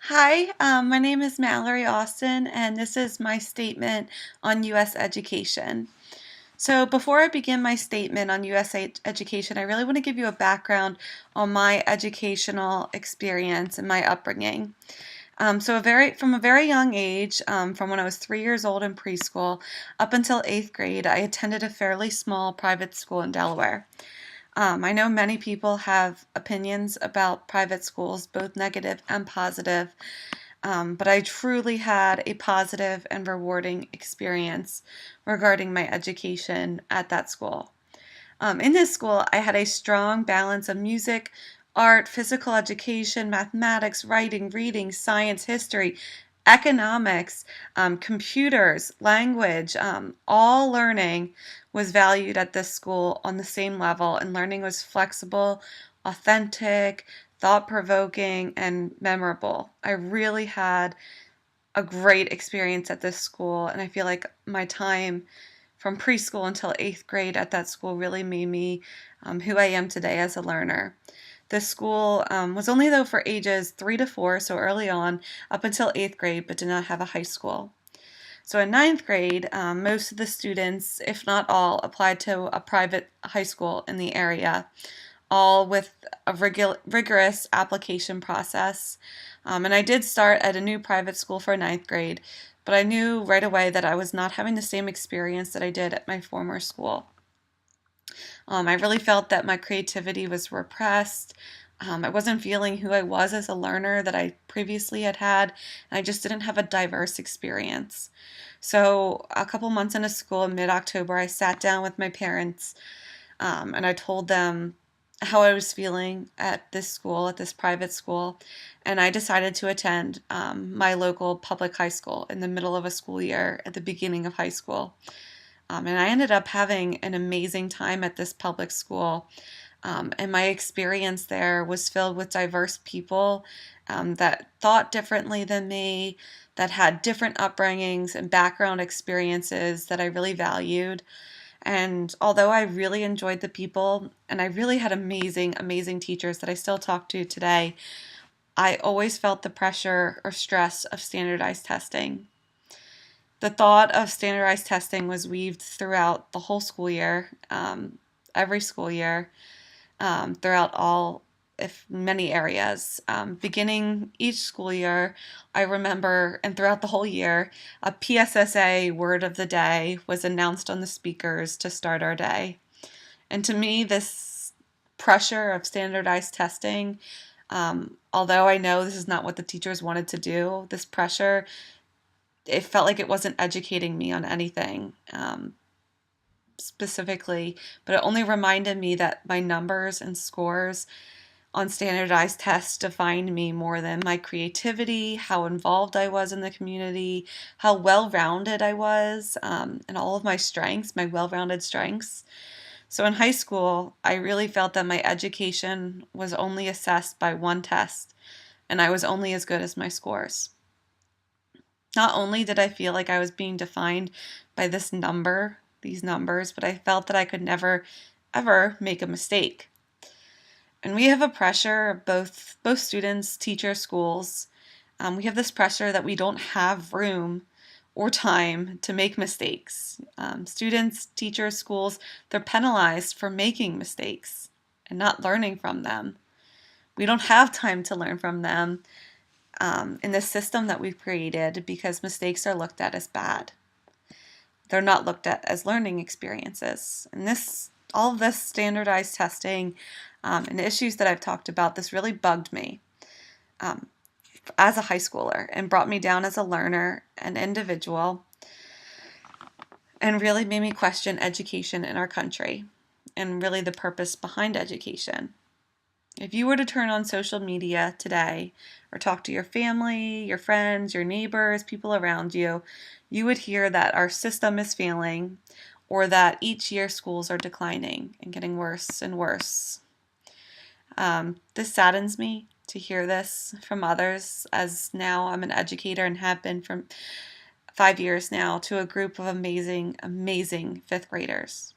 Hi, my name is Mallory Austin, and this is my statement on U.S. education. So, before I begin my statement on education, I really want to give you a background on my educational experience and my upbringing. From a very young age, from when I was 3 years old in preschool up until eighth grade, I attended a fairly small private school in Delaware. I know many people have opinions about private schools, both negative and positive, but I truly had a positive and rewarding experience regarding my education at that school. In this school, I had a strong balance of music, art, physical education, mathematics, writing, reading, science, history, economics, computers, language. All learning was valued at this school on the same level, and learning was flexible, authentic, thought provoking, and memorable. I really had a great experience at this school, and I feel like my time from preschool until eighth grade at that school really made me who I am today as a learner. This school was only though for ages 3 to 4, so early on, up until eighth grade, but did not have a high school. So in ninth grade, most of the students, if not all, applied to a private high school in the area, all with a rigorous application process. And I did start at a new private school for ninth grade, but I knew right away that I was not having the same experience that I did at my former school. I really felt that my creativity was repressed. I wasn't feeling who I was as a learner that I previously had, and I just didn't have a diverse experience. So, a couple months into school, in mid October, I sat down with my parents and I told them how I was feeling at this school, at this private school, and I decided to attend my local public high school in the middle of a school year at the beginning of high school. And I ended up having an amazing time at this public school. And my experience there was filled with diverse people that thought differently than me, that had different upbringings and background experiences that I really valued. And although I really enjoyed the people and I really had amazing, amazing teachers that I still talk to today, I always felt the pressure or stress of standardized testing. The thought of standardized testing was weaved throughout the whole school year, every school year, throughout all, if many areas. Beginning each school year, I remember, and throughout the whole year, a PSSA word of the day was announced on the speakers to start our day. And to me, this pressure of standardized testing, although I know this is not what the teachers wanted to do, this pressure, it felt like it wasn't educating me on anything specifically, but it only reminded me that my numbers and scores on standardized tests defined me more than my creativity, how involved I was in the community, how well rounded I was, and all of my strengths, my well rounded strengths. So in high school, I really felt that my education was only assessed by one test, and I was only as good as my scores. Not only did I feel like I was being defined by these numbers, but I felt that I could never, ever make a mistake. And we have a pressure, both students, teachers, schools. We have this pressure that we don't have room or time to make mistakes. Students, teachers, schools, they're penalized for making mistakes and not learning from them. We don't have time to learn from them in the system that we've created because mistakes are looked at as bad. They're not looked at as learning experiences. And all of this standardized testing and the issues that I've talked about, this really bugged me um, as a high schooler and brought me down as a learner, an individual, and really made me question education in our country and really the purpose behind education. If you were to turn on social media today or talk to your family, your friends, your neighbors, people around you, you would hear that our system is failing or that each year schools are declining and getting worse and worse. This saddens me to hear this from others, as now I'm an educator and have been for 5 years now to a group of amazing, amazing fifth graders.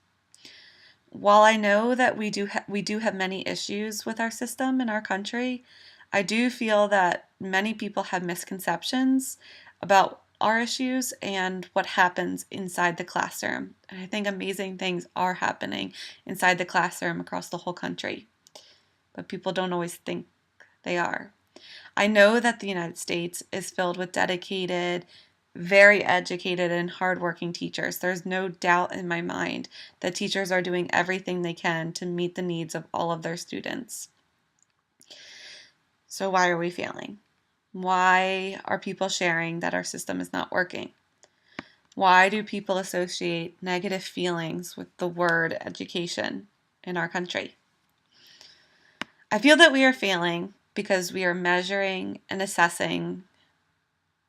While I know that we do have many issues with our system in our country, I do feel that many people have misconceptions about our issues and what happens inside the classroom. And I think amazing things are happening inside the classroom across the whole country, but people don't always think they are. I know that the United States is filled with dedicated, very educated, and hardworking teachers. There's no doubt in my mind that teachers are doing everything they can to meet the needs of all of their students. So why are we failing? Why are people sharing that our system is not working? Why do people associate negative feelings with the word education in our country? I feel that we are failing because we are measuring and assessing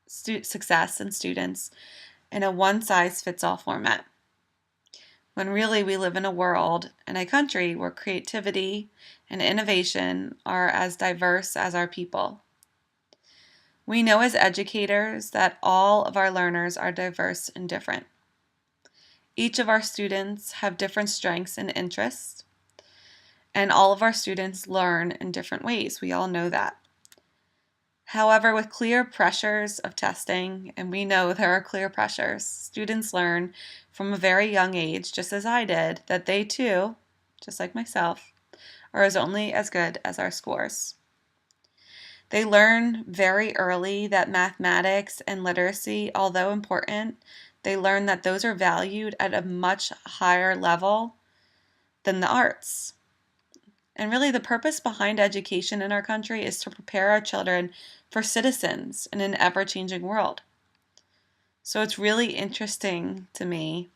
success in students in a one-size-fits-all format, when really we live in a world and a country where creativity and innovation are as diverse as our people. We know as educators that all of our learners are diverse and different. Each of our students have different strengths and interests, and all of our students learn in different ways. We all know that. However, with clear pressures of testing, and we know there are clear pressures, students learn from a very young age, just as I did, that they too, just like myself, are only as good as our scores. They learn very early that mathematics and literacy, although important, they learn that those are valued at a much higher level than the arts. And really, the purpose behind education in our country is to prepare our children for citizens in an ever-changing world. So it's really interesting to me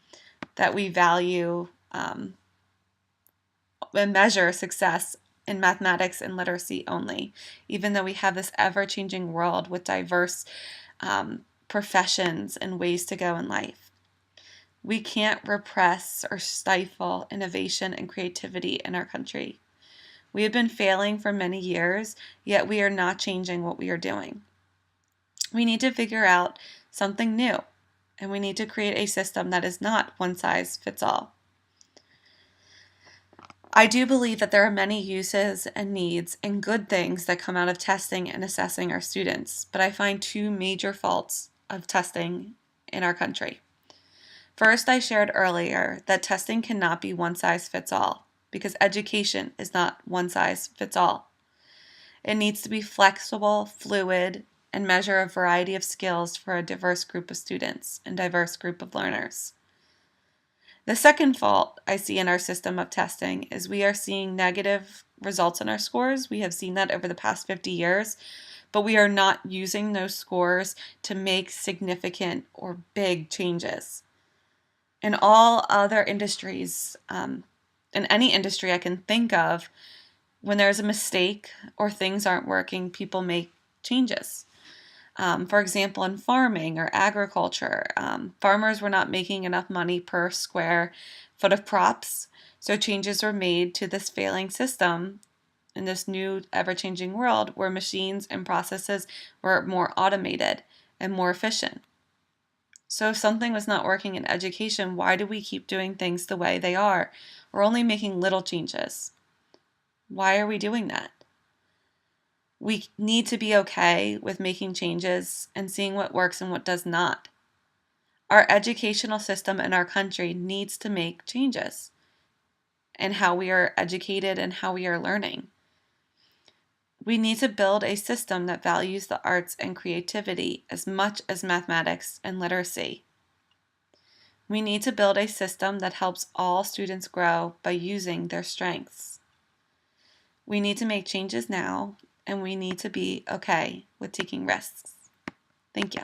that we value and measure success in mathematics and literacy only, even though we have this ever-changing world with diverse professions and ways to go in life. We can't repress or stifle innovation and creativity in our country. We have been failing for many years, yet we are not changing what we are doing. We need to figure out something new, and we need to create a system that is not one size fits all. I do believe that there are many uses and needs and good things that come out of testing and assessing our students, but I find two major faults of testing in our country. First, I shared earlier that testing cannot be one size fits all, because education is not one size fits all. It needs to be flexible, fluid, and measure a variety of skills for a diverse group of students and diverse group of learners. The second fault I see in our system of testing is we are seeing negative results in our scores. We have seen that over the past 50 years, but we are not using those scores to make significant or big changes. In all other industries, in any industry I can think of, when there's a mistake or things aren't working, people make changes. For example, in farming or agriculture, farmers were not making enough money per square foot of crops, so changes were made to this failing system in this new ever-changing world where machines and processes were more automated and more efficient. So if something was not working in education, why do we keep doing things the way they are? We're only making little changes. Why are we doing that? We need to be okay with making changes and seeing what works and what does not. Our educational system in our country needs to make changes in how we are educated and how we are learning. We need to build a system that values the arts and creativity as much as mathematics and literacy. We need to build a system that helps all students grow by using their strengths. We need to make changes now, and we need to be okay with taking risks. Thank you.